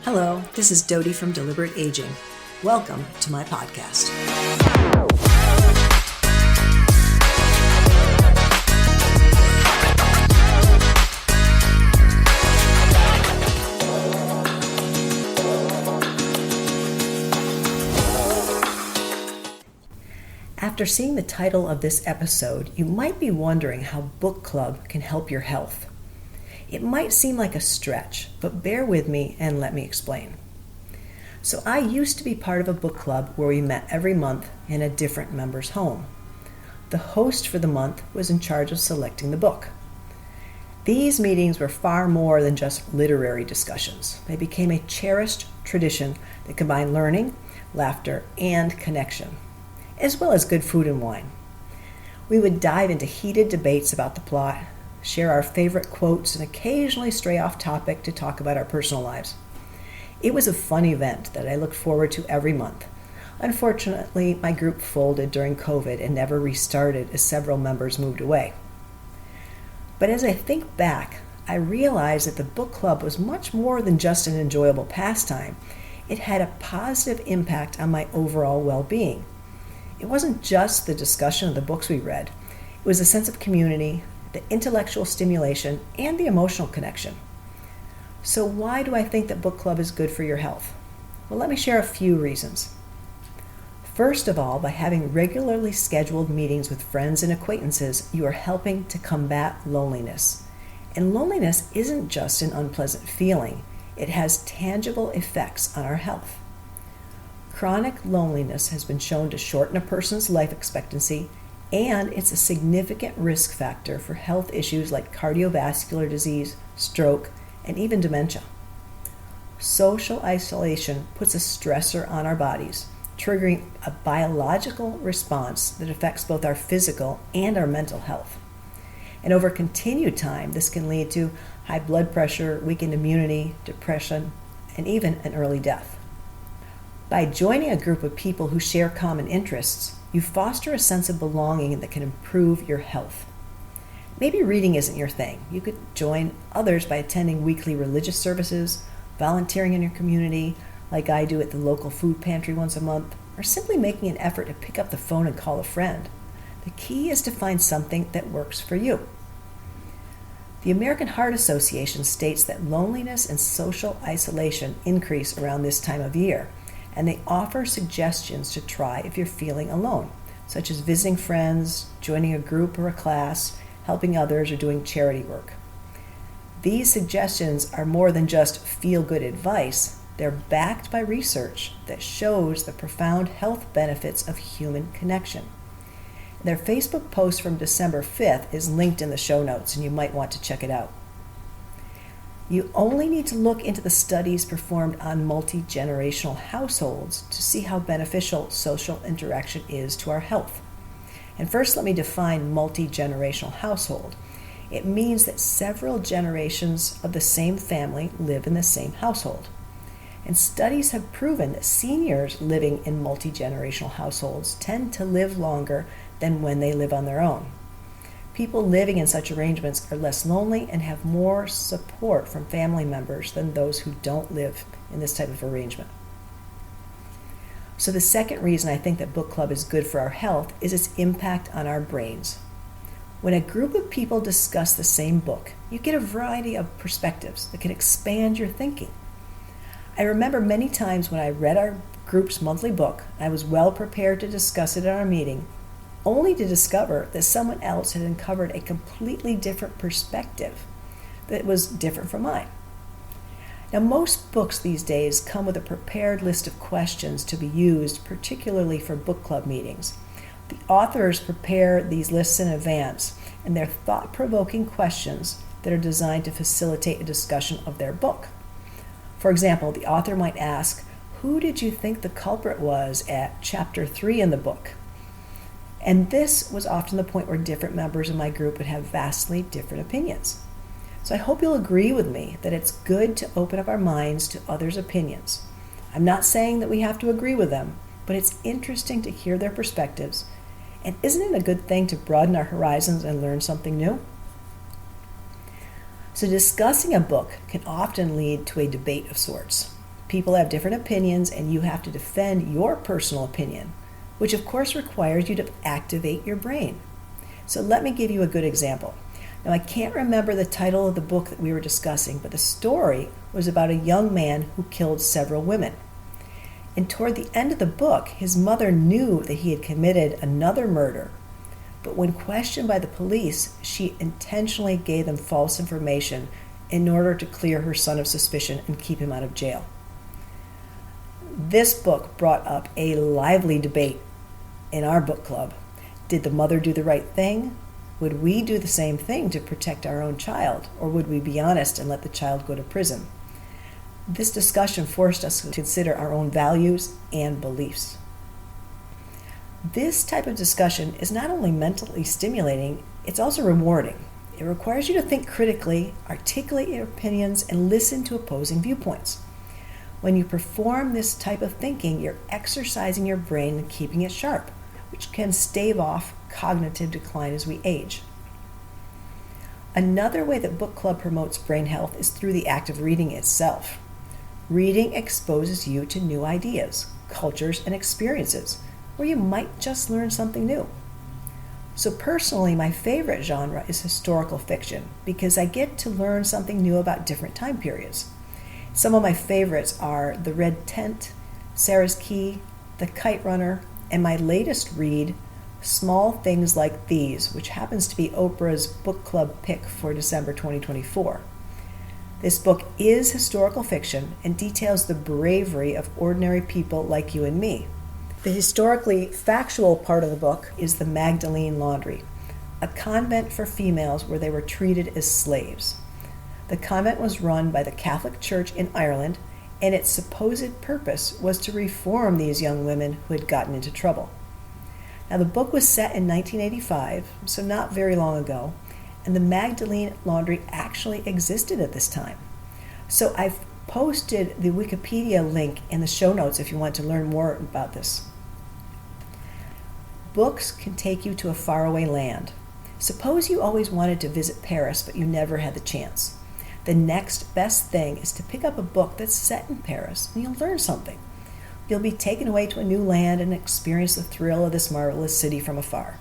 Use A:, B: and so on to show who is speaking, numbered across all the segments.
A: Hello, this is Dodie from Deliberate Aging. Welcome to my podcast. After seeing the title of this episode, you might be wondering how book club can help your health. It might seem like a stretch, but bear with me and let me explain. So I used to be part of a book club where we met every month in a different member's home. The host for the month was in charge of selecting the book. These meetings were far more than just literary discussions. They became a cherished tradition that combined learning, laughter, and connection, as well as good food and wine. We would dive into heated debates about the plot, share our favorite quotes, and occasionally stray off topic to talk about our personal lives. It was a fun event that I looked forward to every month. Unfortunately, my group folded during COVID and never restarted as several members moved away. But as I think back, I realized that the book club was much more than just an enjoyable pastime. It had a positive impact on my overall well-being. It wasn't just the discussion of the books we read. It was a sense of community, the intellectual stimulation, and the emotional connection. So why do I think that book club is good for your health? Well, let me share a few reasons. First of all, by having regularly scheduled meetings with friends and acquaintances, you are helping to combat loneliness. And loneliness isn't just an unpleasant feeling. It has tangible effects on our health. Chronic loneliness has been shown to shorten a person's life expectancy, and it's a significant risk factor for health issues like cardiovascular disease, stroke, and even dementia. Social isolation puts a stressor on our bodies, triggering a biological response that affects both our physical and our mental health. And over continued time, this can lead to high blood pressure, weakened immunity, depression, and even an early death. By joining a group of people who share common interests, you foster a sense of belonging that can improve your health. Maybe reading isn't your thing. You could join others by attending weekly religious services, volunteering in your community, like I do at the local food pantry once a month, or simply making an effort to pick up the phone and call a friend. The key is to find something that works for you. The American Heart Association states that loneliness and social isolation increase around this time of year, and they offer suggestions to try if you're feeling alone, such as visiting friends, joining a group or a class, helping others, or doing charity work. These suggestions are more than just feel-good advice. They're backed by research that shows the profound health benefits of human connection. Their Facebook post from December 5th is linked in the show notes, and you might want to check it out. You only need to look into the studies performed on multigenerational households to see how beneficial social interaction is to our health. And first, let me define multigenerational household. It means that several generations of the same family live in the same household. And studies have proven that seniors living in multigenerational households tend to live longer than when they live on their own. People living in such arrangements are less lonely and have more support from family members than those who don't live in this type of arrangement. So the second reason I think that book club is good for our health is its impact on our brains. When a group of people discuss the same book, you get a variety of perspectives that can expand your thinking. I remember many times when I read our group's monthly book, I was well prepared to discuss it at our meeting, only to discover that someone else had uncovered a completely different perspective that was different from mine. Now, most books these days come with a prepared list of questions to be used, particularly for book club meetings. The authors prepare these lists in advance, and they're thought-provoking questions that are designed to facilitate a discussion of their book. For example, the author might ask, "Who did you think the culprit was at chapter 3 in the book?" And this was often the point where different members of my group would have vastly different opinions. So I hope you'll agree with me that it's good to open up our minds to others' opinions. I'm not saying that we have to agree with them, but it's interesting to hear their perspectives. And isn't it a good thing to broaden our horizons and learn something new? So discussing a book can often lead to a debate of sorts. People have different opinions, and you have to defend your personal opinion, which of course requires you to activate your brain. So let me give you a good example. Now, I can't remember the title of the book that we were discussing, but the story was about a young man who killed several women. And toward the end of the book, his mother knew that he had committed another murder. But when questioned by the police, she intentionally gave them false information in order to clear her son of suspicion and keep him out of jail. This book brought up a lively debate in our book club. Did the mother do the right thing? Would we do the same thing to protect our own child, or would we be honest and let the child go to prison? This discussion forced us to consider our own values and beliefs. This type of discussion is not only mentally stimulating, it's also rewarding. It requires you to think critically, articulate your opinions, and listen to opposing viewpoints. When you perform this type of thinking, you're exercising your brain and keeping it sharp, which can stave off cognitive decline as we age. Another way that book club promotes brain health is through the act of reading itself. Reading exposes you to new ideas, cultures, and experiences, where you might just learn something new. So personally, my favorite genre is historical fiction because I get to learn something new about different time periods. Some of my favorites are The Red Tent, Sarah's Key, The Kite Runner, and my latest read, Small Things Like These, which happens to be Oprah's book club pick for December 2024. This book is historical fiction and details the bravery of ordinary people like you and me. The historically factual part of the book is the Magdalene Laundry, a convent for females where they were treated as slaves. The convent was run by the Catholic Church in Ireland, and its supposed purpose was to reform these young women who had gotten into trouble. Now, the book was set in 1985, so not very long ago, and the Magdalene Laundry actually existed at this time. So I've posted the Wikipedia link in the show notes if you want to learn more about this. Books can take you to a faraway land. Suppose you always wanted to visit Paris, but you never had the chance. The next best thing is to pick up a book that's set in Paris, and you'll learn something. You'll be taken away to a new land and experience the thrill of this marvelous city from afar.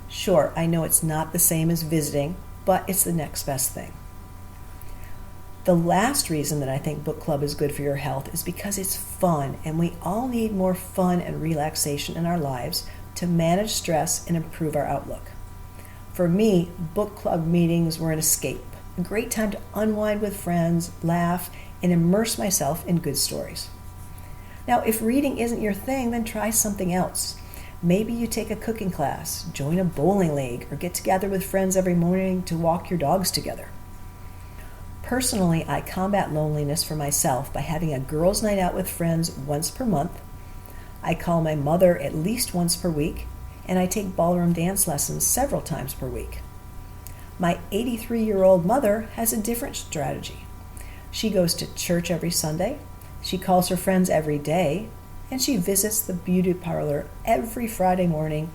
A: Sure, I know it's not the same as visiting, but it's the next best thing. The last reason that I think book club is good for your health is because it's fun, and we all need more fun and relaxation in our lives to manage stress and improve our outlook. For me, book club meetings were an escape, a great time to unwind with friends, laugh, and immerse myself in good stories. Now, if reading isn't your thing, then try something else. Maybe you take a cooking class, join a bowling league, or get together with friends every morning to walk your dogs together. Personally, I combat loneliness for myself by having a girls' night out with friends once per month. I call my mother at least once per week, and I take ballroom dance lessons several times per week. My 83-year-old mother has a different strategy. She goes to church every Sunday, she calls her friends every day, and she visits the beauty parlor every Friday morning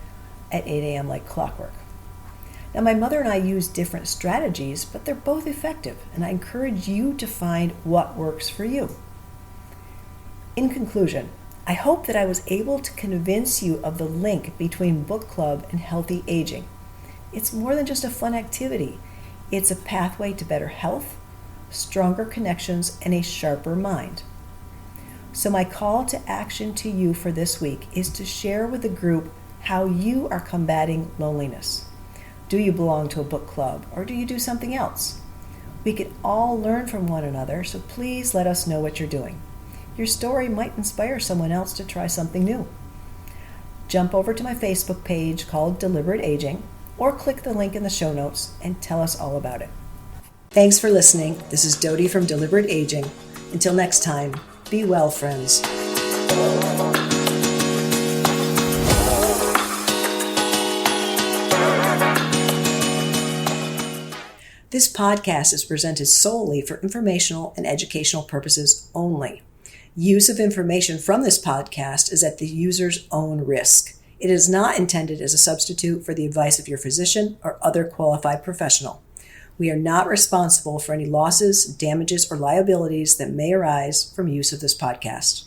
A: at 8 a.m. like clockwork. Now, my mother and I use different strategies, but they're both effective, and I encourage you to find what works for you. In conclusion, I hope that I was able to convince you of the link between book club and healthy aging. It's more than just a fun activity. It's a pathway to better health, stronger connections, and a sharper mind. So my call to action to you for this week is to share with the group how you are combating loneliness. Do you belong to a book club, or do you do something else? We can all learn from one another, so please let us know what you're doing. Your story might inspire someone else to try something new. Jump over to my Facebook page called Deliberate Aging, or click the link in the show notes and tell us all about it. Thanks for listening. This is Dodie from Deliberate Aging. Until next time, be well, friends. This podcast is presented solely for informational and educational purposes only. Use of information from this podcast is at the user's own risk. It is not intended as a substitute for the advice of your physician or other qualified professional. We are not responsible for any losses, damages, or liabilities that may arise from use of this podcast.